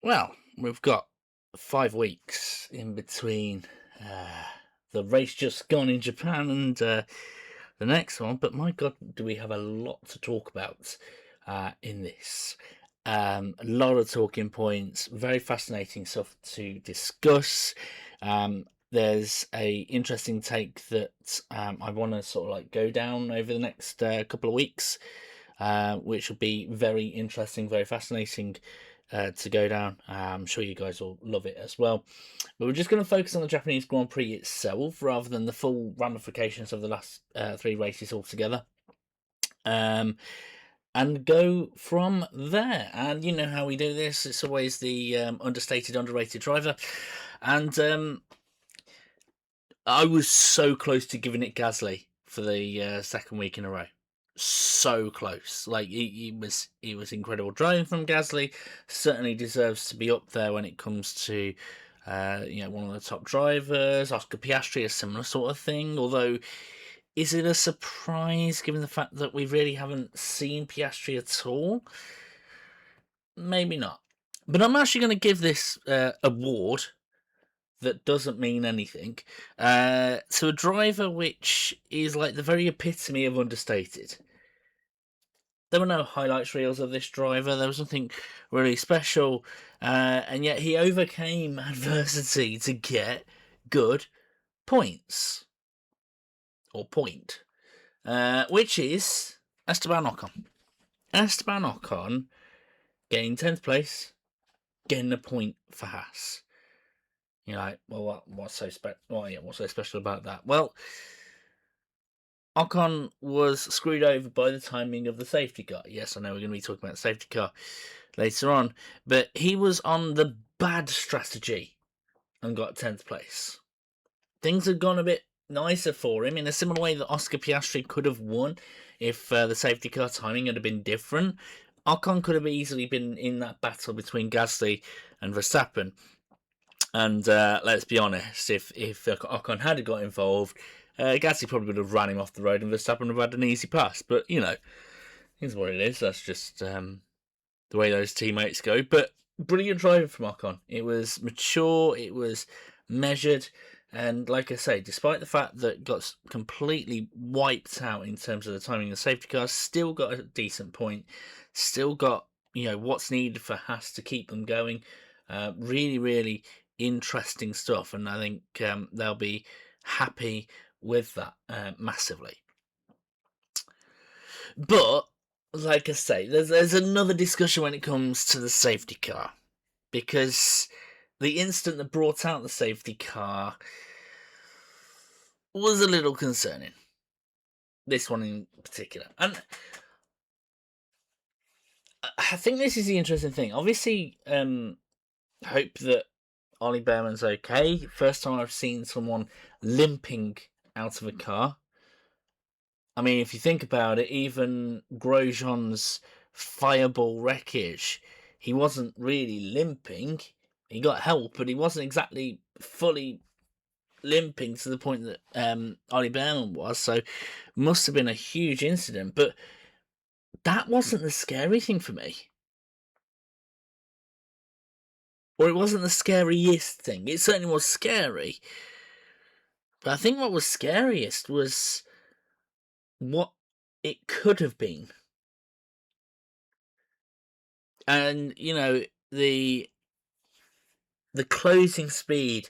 Well, we've got 5 weeks in between the race just gone in Japan and the next one, but my God, do we have a lot to talk about in this? A lot of talking points, very fascinating stuff to discuss. There's a interesting take that I want to sort of like go down over the next couple of weeks, which will be very interesting, very fascinating to go down. I'm sure you guys will love it as well. But we're just going to focus on the Japanese Grand Prix itself rather than the full ramifications of the last 3 races altogether. And go from there. And you know how we do this. It's always the understated, underrated driver. And I was so close to giving it Gasly for the second week in a row. So close. Like he was incredible driving from Gasly. Certainly deserves to be up there when it comes to one of the top drivers. Oscar Piastri, a similar sort of thing. Although, is it a surprise given the fact that we really haven't seen Piastri at all? Maybe not. But I'm actually going to give this award that doesn't mean anything to a driver which is like the very epitome of understated. There were no highlights reels of this driver. There was nothing really special, and yet he overcame adversity to get good points or point, which is Esteban Ocon. Esteban Ocon getting 10th place, getting a point for Haas. You're like, well, what's so special about that? Well, Ocon was screwed over by the timing of the safety car. Yes, I know we're going to be talking about the safety car later on, but he was on the bad strategy and got 10th place. Things had gone a bit nicer for him in a similar way that Oscar Piastri could have won if the safety car timing had been different. Ocon could have easily been in that battle between Gasly and Verstappen. And let's be honest, if Ocon had got involved, Gasly probably would have ran him off the road and Verstappen would have had an easy pass. But, you know, here's what it is. That's just the way those teammates go. But brilliant driving from Ocon. It was mature, it was measured. And like I say, despite the fact that got completely wiped out in terms of the timing of the safety car, still got a decent point. Still got, what's needed for Haas to keep them going. Really, really interesting stuff, and I think they'll be happy with that massively. But like I say, there's another discussion when it comes to the safety car, because the incident that brought out the safety car was a little concerning. This one in particular, and I think this is the interesting thing. Obviously, hope that Ollie Bearman's okay. First time I've seen someone limping out of a car. I mean, if you think about it, even Grosjean's fireball wreckage, he wasn't really limping. He got help, but he wasn't exactly fully limping to the point that Ollie Bearman was. So, must have been a huge incident. But that wasn't the scary thing for me. Or it wasn't the scariest thing. It certainly was scary. But I think what was scariest was what it could have been. And, the closing speed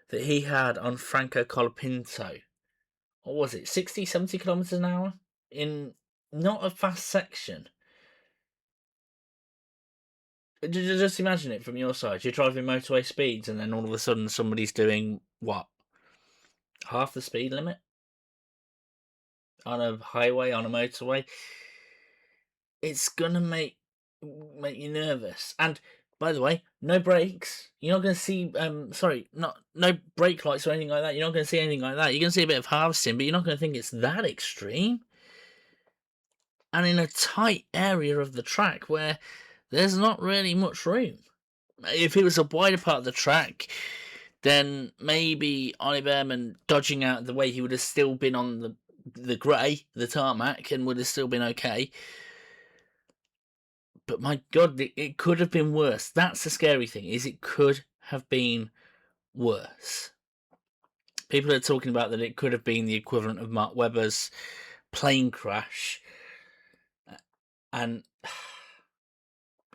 that he had on Franco Colapinto. What was it, 60, 70 kilometres an hour? In not a fast section. Just imagine it from your side. You're driving motorway speeds and then all of a sudden somebody's doing, what? Half the speed limit? On a highway, on a motorway? It's gonna make you nervous. And by the way, no brakes. You're not going to see. No brake lights or anything like that. You're not going to see anything like that. You're going to see a bit of harvesting, but you're not going to think it's that extreme. And in a tight area of the track where there's not really much room. If it was a wider part of the track, then maybe Ollie Bearman dodging out the way, he would have still been on the grey, the tarmac, and would have still been okay. But my God, it could have been worse. That's the scary thing, is it could have been worse. People are talking about that it could have been the equivalent of Mark Webber's plane crash, and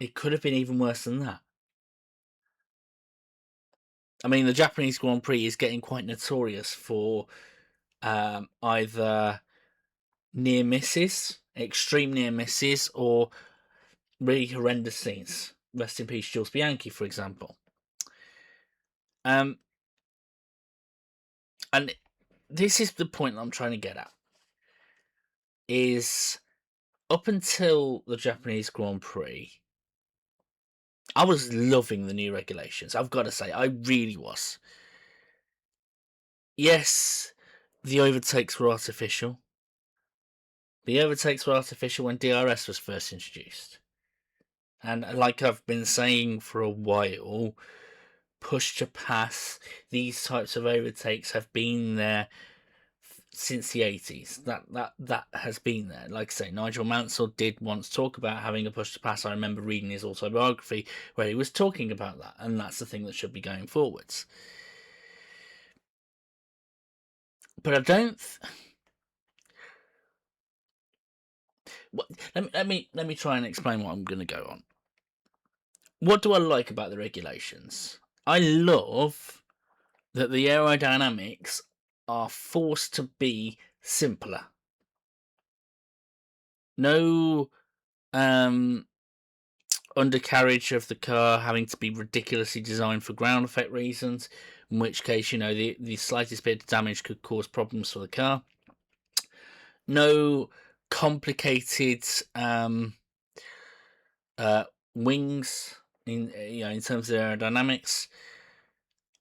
it could have been even worse than that. I mean, the Japanese Grand Prix is getting quite notorious for either near misses, extreme near misses, or really horrendous scenes. Rest in peace, Jules Bianchi, for example. And this is the point that I'm trying to get at, is up until the Japanese Grand Prix, I was loving the new regulations. I've got to say, I really was. Yes, the overtakes were artificial. The overtakes were artificial when DRS was first introduced. And like I've been saying for a while, push to pass, these types of overtakes have been there since the 80s. That has been there. Like I say, Nigel Mansell did once talk about having a push to pass. I remember reading his autobiography where he was talking about that, and that's the thing that should be going forwards. But I don't. Let me try and explain what I'm going to go on. What do I like about the regulations? I love that the aerodynamics are forced to be simpler. No undercarriage of the car having to be ridiculously designed for ground effect reasons, in which case, the slightest bit of damage could cause problems for the car. No complicated wings in terms of aerodynamics.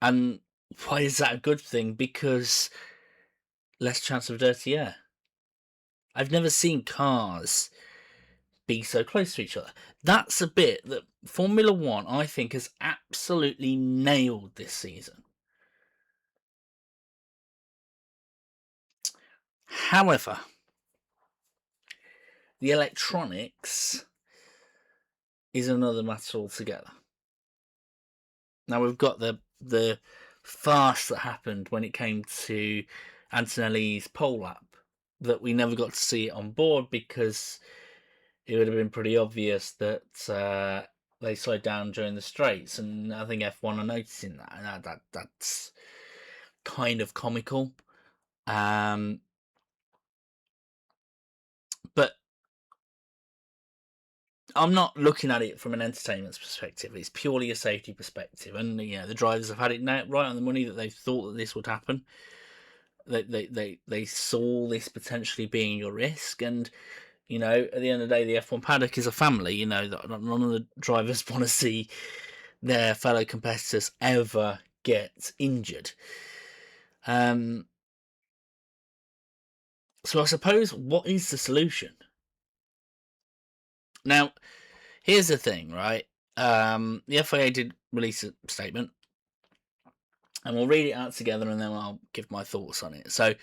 And why is that a good thing? Because less chance of dirty air. I've never seen cars be so close to each other. That's a bit that Formula One, I think, has absolutely nailed this season. However, the electronics is another matter altogether. Now, we've got the farce that happened when it came to Antonelli's pole lap, that we never got to see it on board because it would have been pretty obvious that they slowed down during the straights, and I think F1 are noticing that, and that's kind of comical. But I'm not looking at it from an entertainment perspective. It's purely a safety perspective, and the drivers have had it right on the money that they thought that this would happen. They saw this potentially being a risk, and at the end of the day, the F1 paddock is a family. None of the drivers want to see their fellow competitors ever get injured. So I suppose, what is the solution? Now, here's the thing, right? The FIA did release a statement, and we'll read it out together, and then I'll give my thoughts on it. So,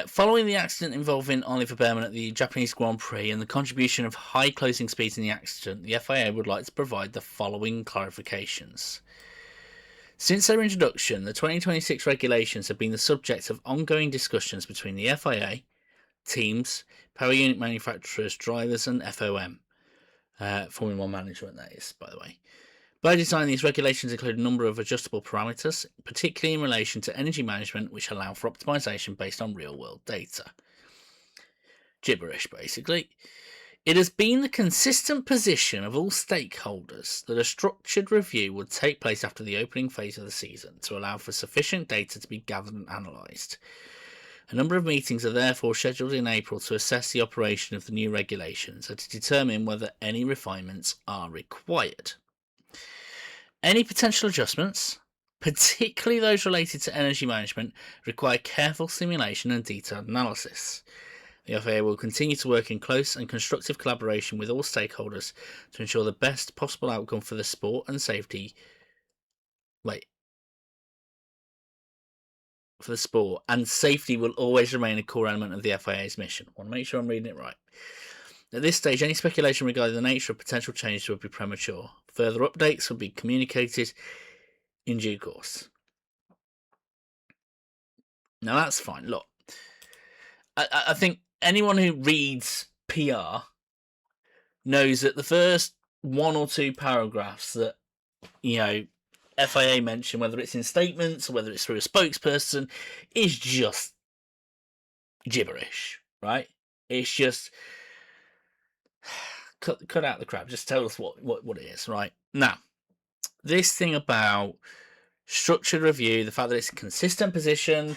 following the accident involving Oliver Bearman at the Japanese Grand Prix and the contribution of high closing speeds in the accident, the FIA would like to provide the following clarifications. Since their introduction, the 2026 regulations have been the subject of ongoing discussions between the FIA, teams, power unit manufacturers, drivers, and FOM. Formula One management, that is, by the way. By design, these regulations include a number of adjustable parameters, particularly in relation to energy management, which allow for optimization based on real-world data. Gibberish, basically. It has been the consistent position of all stakeholders that a structured review would take place after the opening phase of the season to allow for sufficient data to be gathered and analysed. A number of meetings are therefore scheduled in April to assess the operation of the new regulations and to determine whether any refinements are required. Any potential adjustments, particularly those related to energy management, require careful simulation and detailed analysis. The FIA will continue to work in close and constructive collaboration with all stakeholders to ensure the best possible outcome for the sport and safety. For the sport, and safety will always remain a core element of the FIA's mission. I want to make sure I'm reading it right. At this stage, any speculation regarding the nature of potential changes would be premature. Further updates will be communicated in due course. Now that's fine. Look, I think anyone who reads PR knows that the first one or two paragraphs that, FIA mention, whether it's in statements or whether it's through a spokesperson, is just gibberish, right? It's just cut out the crap. Just tell us what it is, right? Now, this thing about structured review, the fact that it's a consistent position,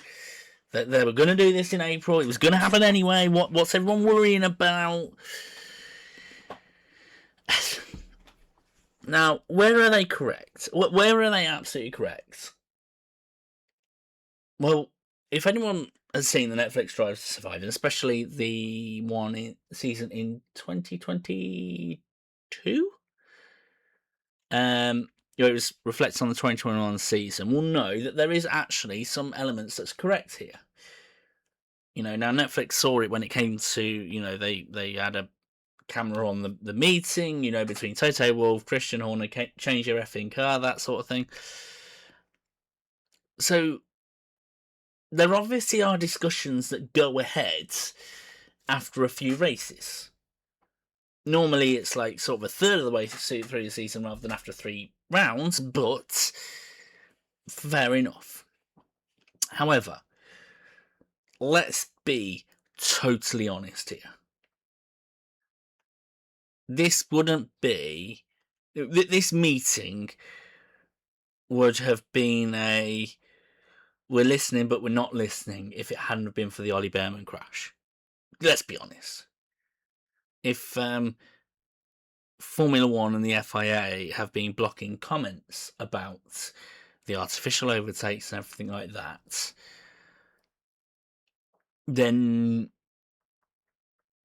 that they were going to do this in April, it was going to happen anyway. What's everyone worrying about? Now, where are they correct? Where are they absolutely correct? Well, if anyone has seen the Netflix Drive to Survive, and especially the one season in 2022, it reflects on the 2021 season, will know that there is actually some elements that's correct here. Now Netflix saw it when it came to, they had a camera on the meeting, between Toto Wolff, Christian Horner, change your effing car, that sort of thing. So there obviously are discussions that go ahead after a few races. Normally it's like sort of a third of the way through the season rather than after 3 rounds, but fair enough. However, let's be totally honest here. This meeting would have been we're listening but we're not listening if it hadn't been for the Ollie Bearman crash. Let's be honest. If Formula 1 and the FIA have been blocking comments about the artificial overtakes and everything like that, then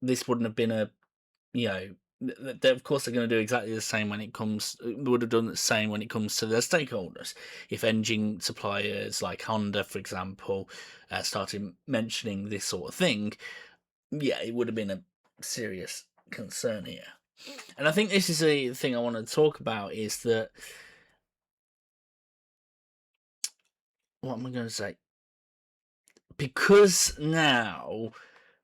this wouldn't have been of course they're going to do exactly the same would have done the same when it comes to their stakeholders. If engine suppliers like Honda, for example, started mentioning this sort of thing, it would have been a serious concern here. And I think this is the thing I want to talk about, is that, what am I going to say? Because now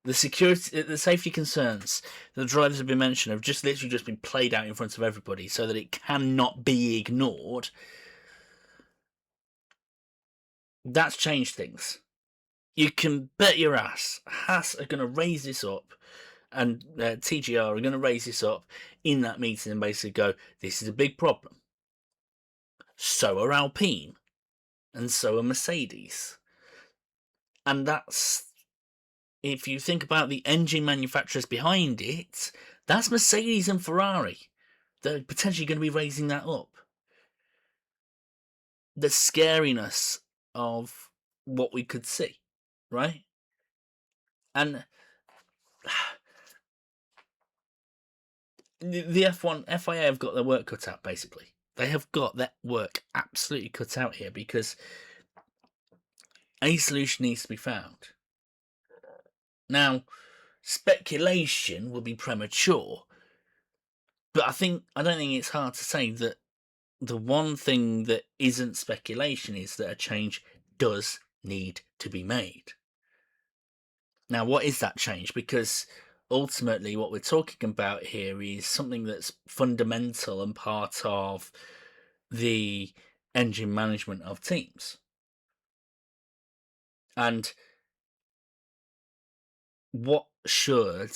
the safety concerns that the drivers have been mentioned have just literally been played out in front of everybody so that it cannot be ignored. That's changed things. You can bet your ass Haas are going to raise this up, and TGR are going to raise this up in that meeting and basically go, this is a big problem. So are Alpine, and so are Mercedes. And that's, if you think about the engine manufacturers behind it, that's Mercedes and Ferrari. They're potentially going to be raising that up. The scariness of what we could see, right? And the FIA have got their work cut out, basically. They have got their work absolutely cut out here, because a solution needs to be found. Now, speculation would be premature, but I don't think it's hard to say that the one thing that isn't speculation is that a change does need to be made. Now, what is that change? Because ultimately what we're talking about here is something that's fundamental and part of the engine management of teams. And what should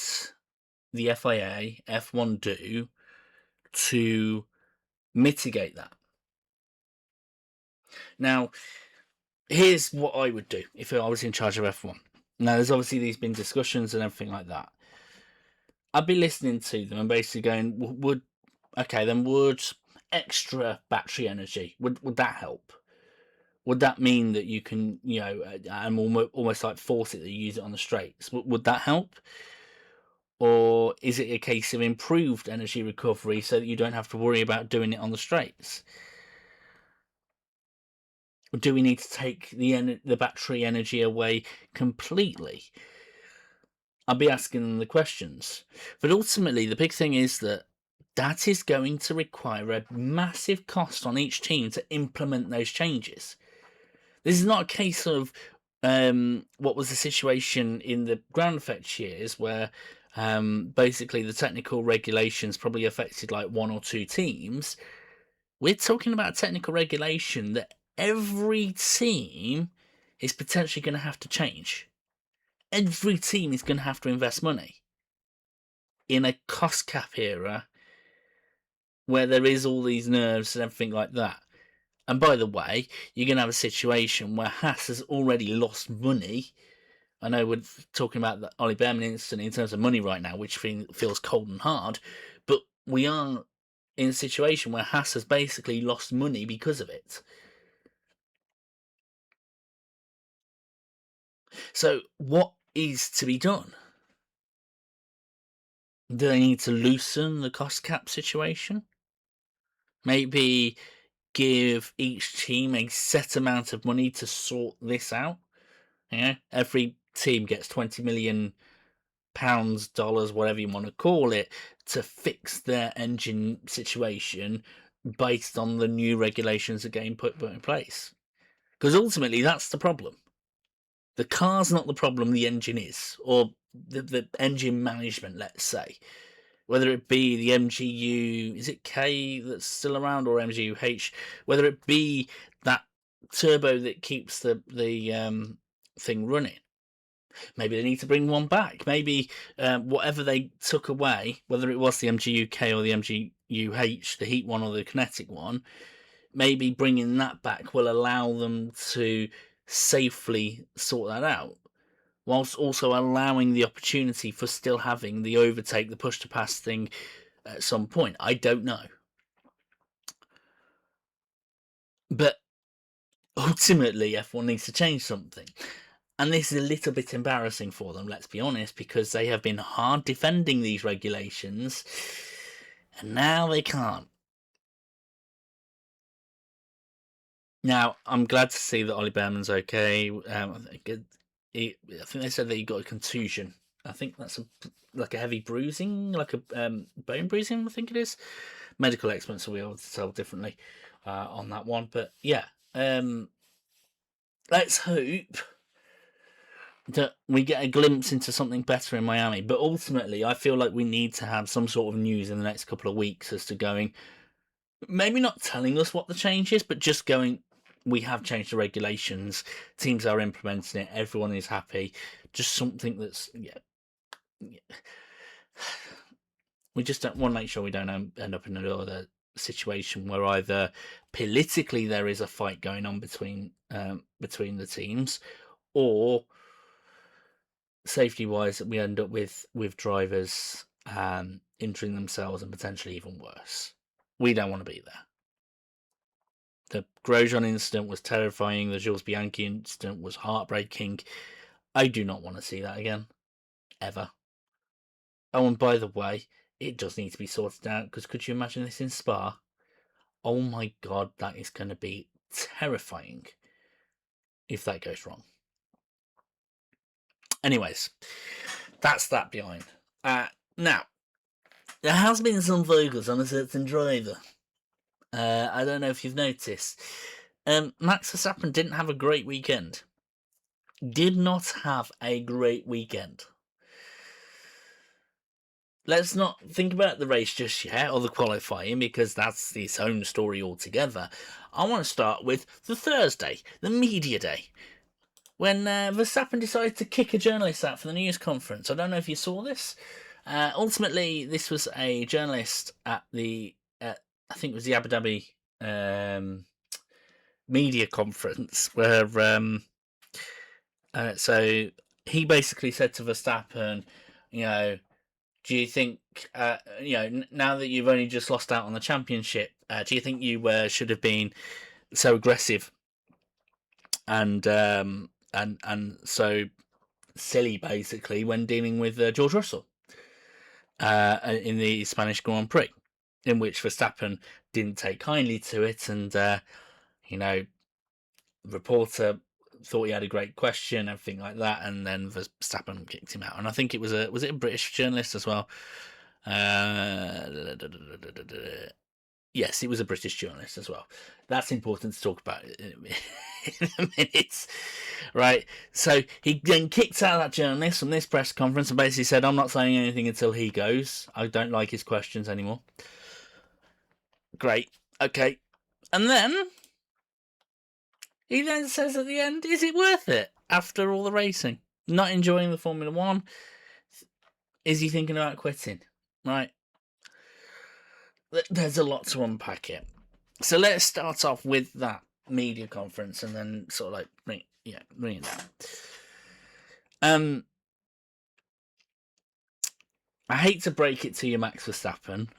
the FIA, F1 do to mitigate that? Now, here's what I would do if I was in charge of F1. Now, there's obviously been discussions and everything like that. I'd be listening to them and basically going, would extra battery energy, would that help? Would that mean that you can, and almost like force it that you use it on the straights? Would that help? Or is it a case of improved energy recovery so that you don't have to worry about doing it on the straights? Or do we need to take the battery energy away completely? I'll be asking them the questions. But ultimately, the big thing is that is going to require a massive cost on each team to implement those changes. This is not a case of what was the situation in the ground effects years where basically the technical regulations probably affected like one or two teams. We're talking about technical regulation that every team is potentially going to have to change. Every team is going to have to invest money in a cost cap era where there is all these nerves and everything like that. And by the way, you're going to have a situation where Haas has already lost money. I know we're talking about the Ollie Bearman incident in terms of money right now, which feels cold and hard, but we are in a situation where Haas has basically lost money because of it. So what is to be done? Do they need to loosen the cost cap situation? Maybe give each team a set amount of money to sort this out? Yeah, every team gets 20 million pounds, dollars, whatever you want to call it, to fix their engine situation based on the new regulations that are getting put in place. Because ultimately, that's the problem. The car's not the problem, the engine is, or the engine management, let's say. Whether it be the MGU, is it K that's still around, or MGU-H? Whether it be that turbo that keeps the thing running. Maybe they need to bring one back. Maybe whatever they took away, whether it was the MGU-K or the MGU-H, the heat one or the kinetic one, maybe bringing that back will allow them to safely sort that out, whilst also allowing the opportunity for still having the overtake, the push to pass thing at some point. I don't know. But ultimately, F1 needs to change something. And this is a little bit embarrassing for them, let's be honest, because they have been hard defending these regulations, and now they can't. Now, I'm glad to see that Ollie Bearman's okay. I think they said that he got a contusion. I think that's like a heavy bruising, like a bone bruising, I think it is. Medical experts will be able to tell differently on that one. But yeah, let's hope that we get a glimpse into something better in Miami. But ultimately, I feel like we need to have some sort of news in the next couple of weeks as to going, maybe not telling us what the change is, but just going, we have changed the regulations, teams are implementing it, everyone is happy. Just something that's, yeah. We just don't want to make sure we don't end up in another situation where either politically there is a fight going on between the teams, or safety wise we end up with drivers injuring themselves and potentially even worse. We don't want to be there. The Grosjean incident was terrifying. The Jules Bianchi incident was heartbreaking. I do not want to see that again, ever. Oh, and by the way, it does need to be sorted out, because could you imagine this in Spa? Oh my god, that is going to be terrifying if that goes wrong. Anyways, that's that behind. Now, there has been some focus on a certain driver. I don't know if you've noticed. Max Verstappen didn't have a great weekend. Did not have a great weekend. Let's not think about the race just yet, or the qualifying, because that's its own story altogether. I want to start with the Thursday, the media day, when Verstappen decided to kick a journalist out for the news conference. I don't know if you saw this. Ultimately, this was a journalist at the, I think it was the Abu Dhabi media conference, where so he basically said to Verstappen, do you think, now that you've only just lost out on the championship, do you think you should have been so aggressive and so silly, basically, when dealing with George Russell in the Spanish Grand Prix, in which Verstappen didn't take kindly to it, and reporter thought he had a great question, everything like that, and then Verstappen kicked him out. And I think it was a British journalist as well. Yes, it was a British journalist as well. That's important to talk about in a minute. Right, so he then kicked out that journalist from this press conference and basically said, I'm not saying anything until he goes. I don't like his questions anymore. Great, okay. And then he then says at the end, is it worth it after all the racing? Not enjoying the Formula One? Is he thinking about quitting? Right. There's a lot to unpack here. So let's start off with that media conference and then sort of like bring it down. I hate to break it to you, Max Verstappen.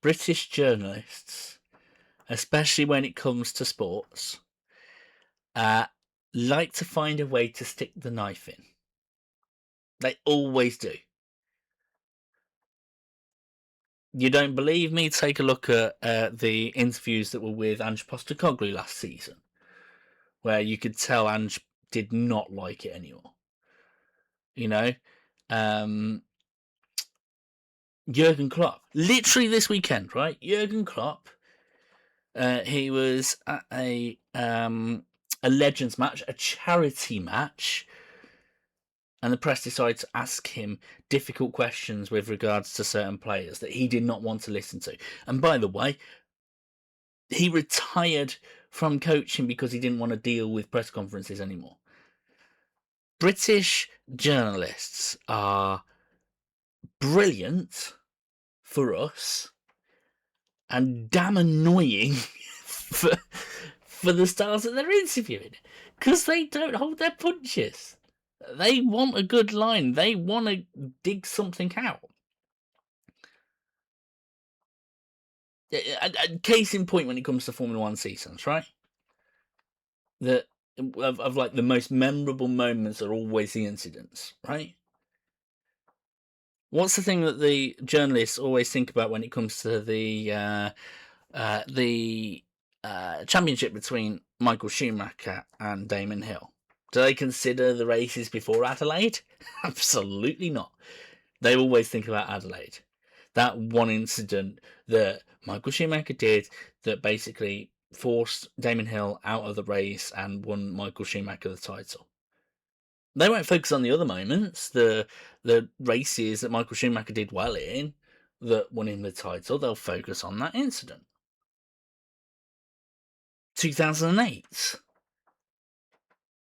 British journalists, especially when it comes to sports, like to find a way to stick the knife in. They always do. You don't believe me? Take a look at the interviews that were with Ange Postecoglou last season, where you could tell Ange did not like it anymore. You know, Jurgen Klopp, literally this weekend, right? Jurgen Klopp, he was at a Legends match, a charity match, and the press decided to ask him difficult questions with regards to certain players that he did not want to listen to. And by the way, he retired from coaching because he didn't want to deal with press conferences anymore. British journalists are brilliant for us and damn annoying for the stars that they're interviewing, because they don't hold their punches. They want a good line. They want to dig something out. Case in point when it comes to Formula One seasons, right? That of like the most memorable moments are always the incidents, right? What's the thing that the journalists always think about when it comes to the championship between Michael Schumacher and Damon Hill? Do they consider the races before Adelaide? Absolutely not. They always think about Adelaide. That one incident that Michael Schumacher did that basically forced Damon Hill out of the race and won Michael Schumacher the title. They won't focus on the other moments, the races that Michael Schumacher did well in that won him the title. They'll focus on that incident. 2008.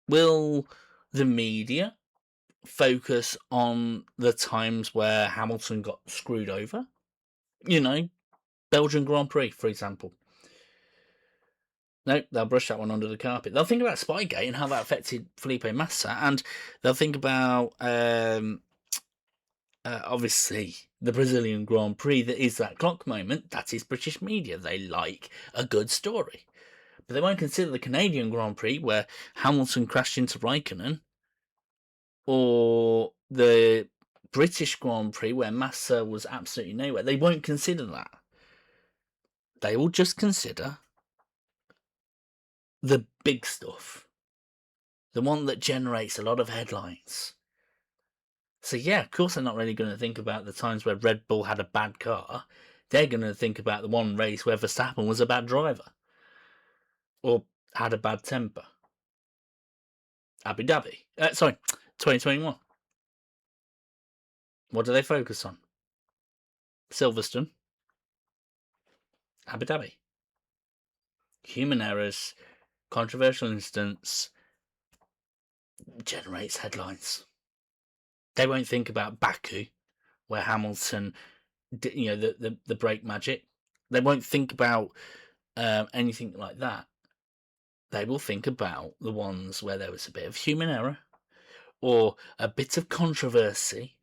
Will the media focus on the times where Hamilton got screwed over? You know, Belgian Grand Prix, for example. No, they'll brush that one under the carpet. They'll think about Spygate and how that affected Felipe Massa, and they'll think about obviously the Brazilian Grand Prix that is that clock moment. That is British media. They like a good story. But they won't consider the Canadian Grand Prix where Hamilton crashed into Raikkonen, or the British Grand Prix where Massa was absolutely nowhere. They won't consider that. They will just consider the big stuff, the one that generates a lot of headlines. So yeah, of course they're not really going to think about the times where Red Bull had a bad car. They're going to think about the one race where Verstappen was a bad driver or had a bad temper. Abu Dhabi. 2021. What do they focus on? Silverstone. Abu Dhabi. Human errors, controversial incidents, generates headlines. They won't think about Baku, where Hamilton, the brake magic. They won't think about anything like that. They will think about the ones where there was a bit of human error, or a bit of controversy,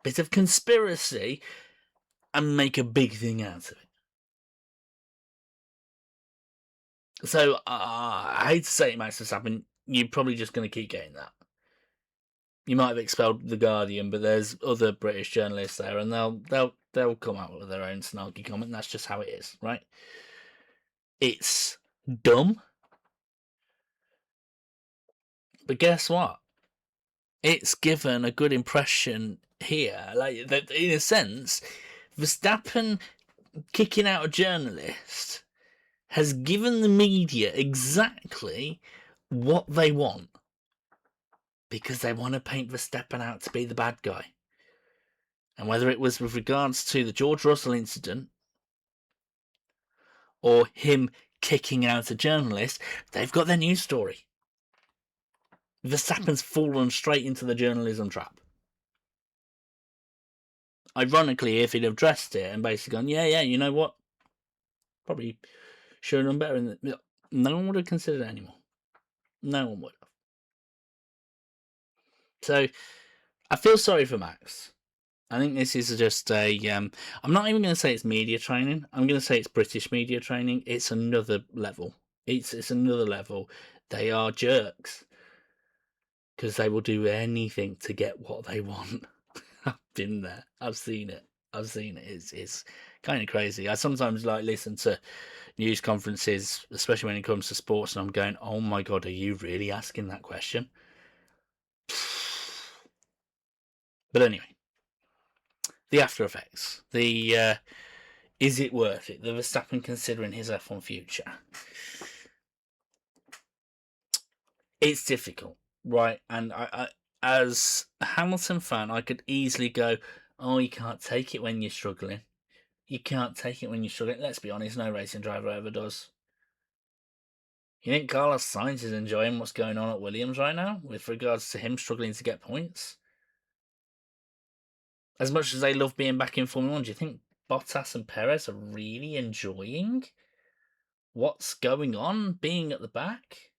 bit of conspiracy, and make a big thing out of it. So I hate to say it, Max Verstappen, you're probably just going to keep getting that. You might have expelled the Guardian, but there's other British journalists there, and they'll come out with their own snarky comment. And that's just how it is, right? It's dumb. But guess what? It's given a good impression here. Like that, in a sense, Verstappen kicking out a journalist has given the media exactly what they want, because they want to paint Verstappen out to be the bad guy. And whether it was with regards to the George Russell incident or him kicking out a journalist, they've got their news story. Verstappen's fallen straight into the journalism trap. Ironically, if he'd have addressed it and basically gone, yeah, you know what? Probably should have done better. No one would have considered it anymore. No one would have. So I feel sorry for Max. I think this is just a. I'm not even going to say it's media training. I'm going to say it's British media training. It's another level. It's another level. They are jerks because they will do anything to get what they want. I've been there. I've seen it. It's kind of crazy. I sometimes listen to news conferences, especially when it comes to sports, and I'm going, "Oh my god, are you really asking that question?" But anyway, the after effects. Is it worth it? The Verstappen considering his F1 future. It's difficult, right? And I as a Hamilton fan, I could easily go, "Oh, you can't take it when you're struggling. You can't take it when you're struggling." Let's be honest, no racing driver ever does. You think Carlos Sainz is enjoying what's going on at Williams right now with regards to him struggling to get points? As much as they love being back in Formula 1, do you think Bottas and Perez are really enjoying what's going on being at the back?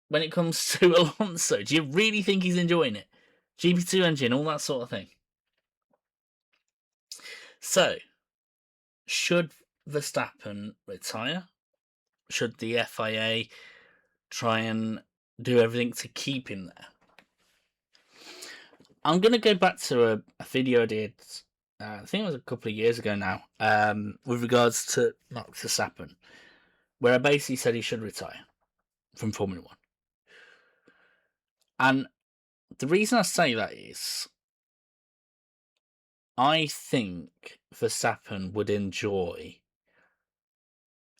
When it comes to Alonso, do you really think he's enjoying it? GP2 engine, all that sort of thing. So, should Verstappen retire? Should the FIA try and do everything to keep him there? I'm going to go back to a video I did, I think it was a couple of years ago now, with regards to Max Verstappen, where I basically said he should retire from Formula 1. And the reason I say that is, I think Verstappen would enjoy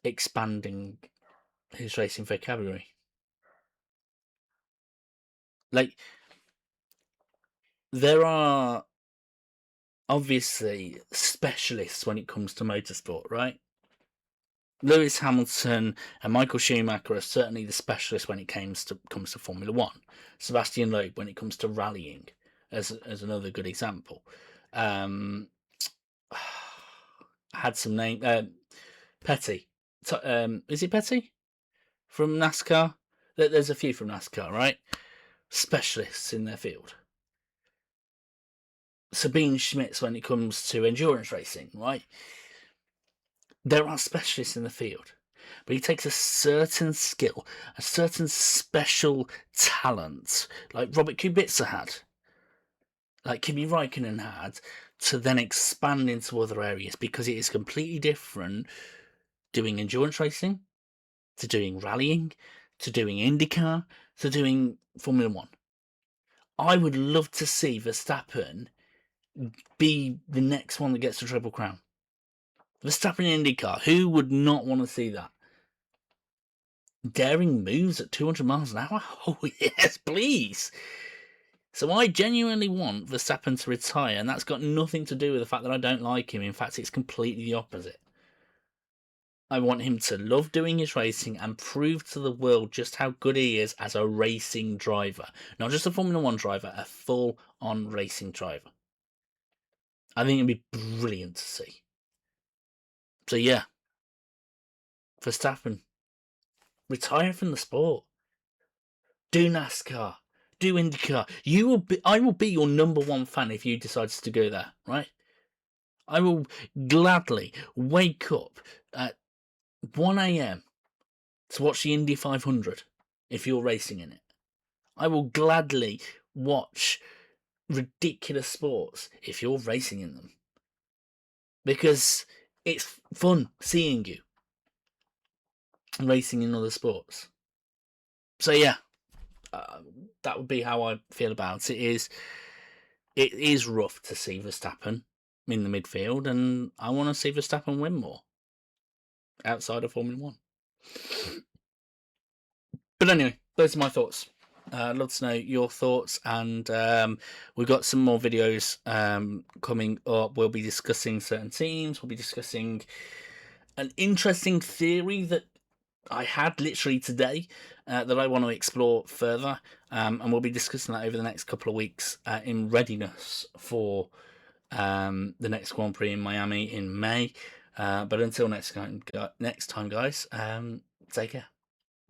expanding his racing vocabulary. Like, there are obviously specialists when it comes to motorsport, right? Lewis Hamilton and Michael Schumacher are certainly the specialists when it comes to Formula 1. Sebastian Loeb when it comes to rallying, as another good example. I had some name. Petty. Is it Petty? From NASCAR? There's a few from NASCAR, right? Specialists in their field. Sabine Schmitz when it comes to endurance racing, right? There are specialists in the field, but he takes a certain skill, a certain special talent, like Robert Kubica had, like Kimi Raikkonen had, to then expand into other areas, because it is completely different doing endurance racing, to doing rallying, to doing IndyCar, to doing Formula 1. I would love to see Verstappen be the next one that gets the Triple Crown. Verstappen in IndyCar, who would not want to see that? Daring moves at 200 miles an hour? Oh, yes, please. So I genuinely want Verstappen to retire, and that's got nothing to do with the fact that I don't like him. In fact, it's completely the opposite. I want him to love doing his racing and prove to the world just how good he is as a racing driver. Not just a Formula 1 driver, a full-on racing driver. I think it'd be brilliant to see. So yeah, Verstappen, retire from the sport. Do NASCAR. Do IndyCar. I will be your number one fan if you decide to go there, right? I will gladly wake up at 1 a.m. to watch the Indy 500 if you're racing in it. I will gladly watch ridiculous sports if you're racing in them, because it's fun seeing you racing in other sports. So yeah, that would be how I feel about it. It is rough to see Verstappen in the midfield, and I want to see Verstappen win more outside of Formula One. But anyway, those are my thoughts. I'd love to know your thoughts, and we've got some more videos coming up. We'll be discussing certain teams. We'll be discussing an interesting theory that I had literally today that I want to explore further, and we'll be discussing that over the next couple of weeks in readiness for the next Grand Prix in Miami in May. But until next time, guys, take care.